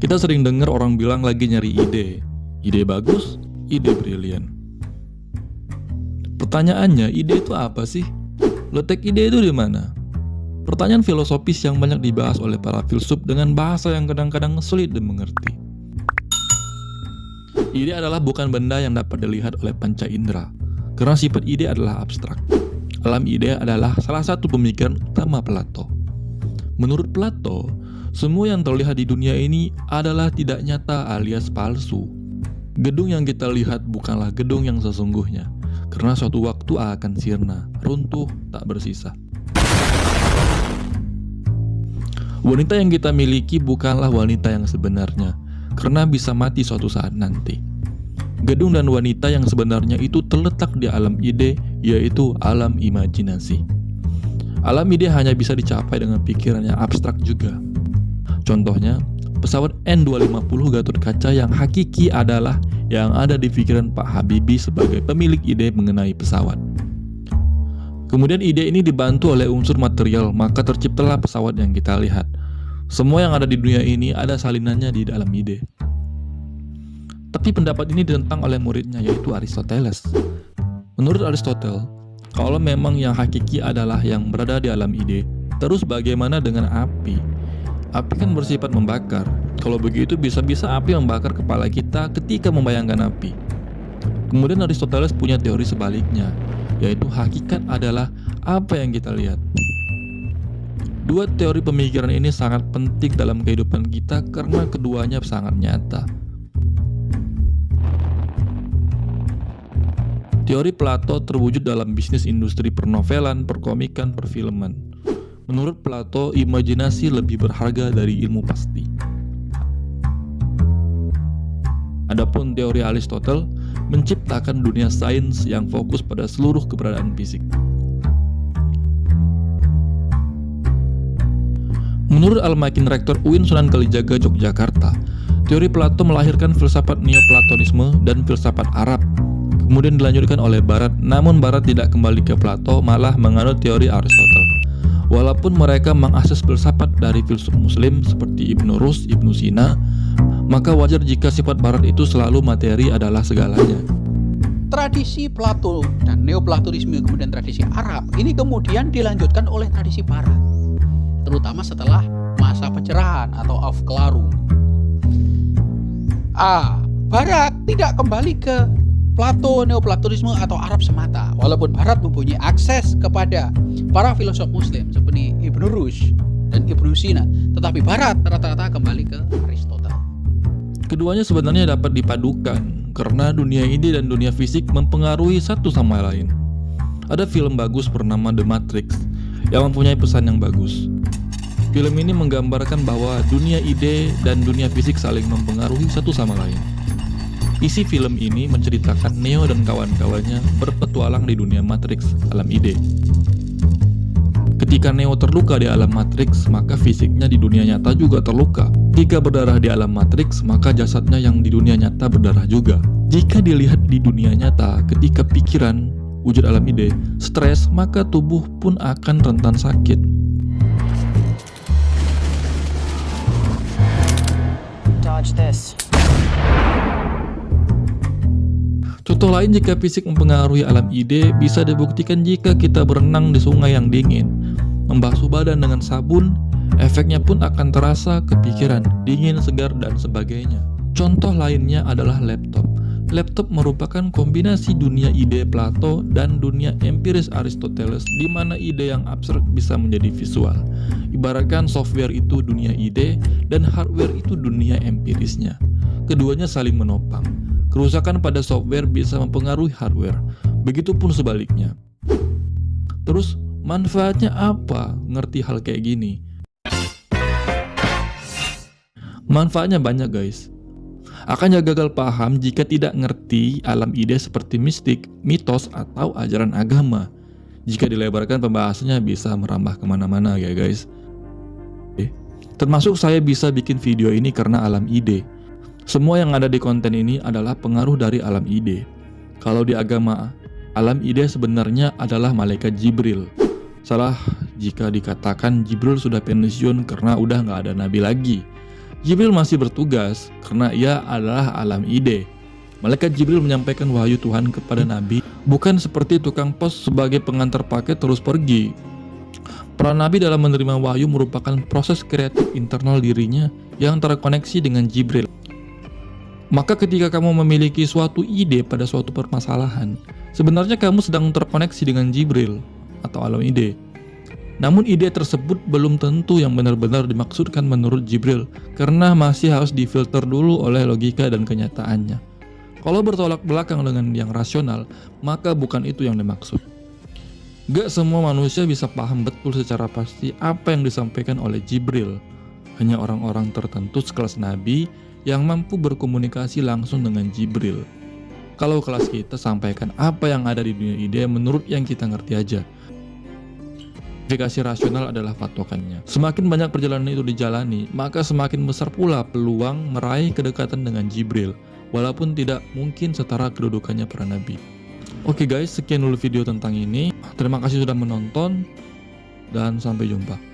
Kita sering dengar orang bilang lagi nyari ide. Ide bagus, ide brilian. Pertanyaannya, ide itu apa sih? Letak ide itu di mana? Pertanyaan filosofis yang banyak dibahas oleh para filsuf dengan bahasa yang kadang-kadang sulit dimengerti. Ide adalah bukan benda yang dapat dilihat oleh panca indera, karena sifat ide adalah abstrak. Alam ide adalah salah satu pemikiran utama Plato. Menurut Plato, semua yang terlihat di dunia ini adalah tidak nyata alias palsu. Gedung yang kita lihat bukanlah gedung yang sesungguhnya, karena suatu waktu akan sirna, runtuh, tak bersisa. Wanita yang kita miliki bukanlah wanita yang sebenarnya, karena bisa mati suatu saat nanti. Gedung dan wanita yang sebenarnya itu terletak di alam ide, yaitu alam imajinasi. Alam ide hanya bisa dicapai dengan pikiran yang abstrak juga. Contohnya, pesawat N250 Gatot Kaca yang hakiki adalah yang ada di pikiran Pak Habibie sebagai pemilik ide mengenai pesawat. Kemudian ide ini dibantu oleh unsur material, maka terciptalah pesawat yang kita lihat. Semua yang ada di dunia ini ada salinannya di dalam ide. Tapi pendapat ini ditentang oleh muridnya, yaitu Aristoteles. Menurut Aristoteles, kalau memang yang hakiki adalah yang berada di alam ide, terus bagaimana dengan api? Api kan bersifat membakar. Kalau begitu bisa-bisa api membakar kepala kita ketika membayangkan api. Kemudian Aristoteles punya teori sebaliknya, yaitu hakikat adalah apa yang kita lihat. Dua teori pemikiran ini sangat penting dalam kehidupan kita karena keduanya sangat nyata. Teori Plato terwujud dalam bisnis industri pernovelan, perkomikan, perfilman. Menurut Plato, imajinasi lebih berharga dari ilmu pasti. Adapun teori Aristoteles menciptakan dunia sains yang fokus pada seluruh keberadaan fisik. Menurut Almakin Rektor UIN Sunan Kalijaga Yogyakarta, teori Plato melahirkan filsafat Neoplatonisme dan filsafat Arab. Kemudian dilanjutkan oleh Barat, namun Barat tidak kembali ke Plato, malah menganut teori Aristoteles. Walaupun mereka mengakses filsafat dari filsuf muslim seperti Ibnu Rushd, Ibnu Sina, maka wajar jika sifat Barat itu selalu materi adalah segalanya. Tradisi Plato dan Neoplatonisme kemudian tradisi Arab ini kemudian dilanjutkan oleh tradisi Barat, terutama setelah masa pencerahan atau Aufklärung. Barat tidak kembali ke Plato, Neoplatonisme atau Arab semata, walaupun Barat mempunyai akses kepada para filosof muslim seperti Ibnu Rushd dan Ibnu Sina, tetapi Barat rata-rata kembali ke Aristoteles. Keduanya sebenarnya dapat dipadukan karena dunia ide dan dunia fisik mempengaruhi satu sama lain. Ada film bagus bernama The Matrix yang mempunyai pesan yang bagus. Film ini menggambarkan bahwa dunia ide dan dunia fisik saling mempengaruhi satu sama lain. Isi film ini menceritakan Neo dan kawan-kawannya berpetualang di dunia Matrix, alam ide. Ketika Neo terluka di alam Matrix, maka fisiknya di dunia nyata juga terluka. Jika berdarah di alam Matrix, maka jasadnya yang di dunia nyata berdarah juga. Jika dilihat di dunia nyata, ketika pikiran, wujud alam ide, stres, maka tubuh pun akan rentan sakit. Dodge this. Contoh lain jika fisik mempengaruhi alam ide bisa dibuktikan jika kita berenang di sungai yang dingin. Membasuh badan dengan sabun, efeknya pun akan terasa ke pikiran, dingin, segar, dan sebagainya. Contoh lainnya adalah laptop. Laptop merupakan kombinasi dunia ide Plato dan dunia empiris Aristoteles, di mana ide yang abstrak bisa menjadi visual. Ibaratkan software itu dunia ide dan hardware itu dunia empirisnya. Keduanya saling menopang. Kerusakan pada software bisa mempengaruhi hardware, begitupun sebaliknya. Terus, manfaatnya apa ngerti hal kayak gini? Manfaatnya banyak guys. Akannya gagal paham jika tidak ngerti alam ide seperti mistik, mitos, atau ajaran agama. Jika dilebarkan pembahasannya bisa merambah kemana-mana ya guys. Termasuk saya bisa bikin video ini karena alam ide. Semua yang ada di konten ini adalah pengaruh dari alam ide. Kalau di agama, alam ide sebenarnya adalah malaikat Jibril. Salah jika dikatakan Jibril sudah pensiun karena udah nggak ada nabi lagi. Jibril masih bertugas karena ia adalah alam ide. Malaikat Jibril menyampaikan wahyu Tuhan kepada Nabi, bukan seperti tukang pos sebagai pengantar paket terus pergi. Peran Nabi dalam menerima wahyu merupakan proses kreatif internal dirinya yang terkoneksi dengan Jibril. Maka ketika kamu memiliki suatu ide pada suatu permasalahan, sebenarnya kamu sedang terkoneksi dengan Jibril atau alam ide. Namun ide tersebut belum tentu yang benar-benar dimaksudkan menurut Jibril, karena masih harus difilter dulu oleh logika dan kenyataannya. Kalau bertolak belakang dengan yang rasional, maka bukan itu yang dimaksud. Gak semua manusia bisa paham betul secara pasti apa yang disampaikan oleh Jibril. Hanya orang-orang tertentu sekelas Nabi yang mampu berkomunikasi langsung dengan Jibril. Kalau kelas kita sampaikan apa yang ada di dunia ide menurut yang kita ngerti aja. Verifikasi rasional adalah patokannya. Semakin banyak perjalanan itu dijalani, maka semakin besar pula peluang meraih kedekatan dengan Jibril, walaupun tidak mungkin setara kedudukannya para nabi. Oke guys, sekian dulu video tentang ini. Terima kasih sudah menonton, dan sampai jumpa.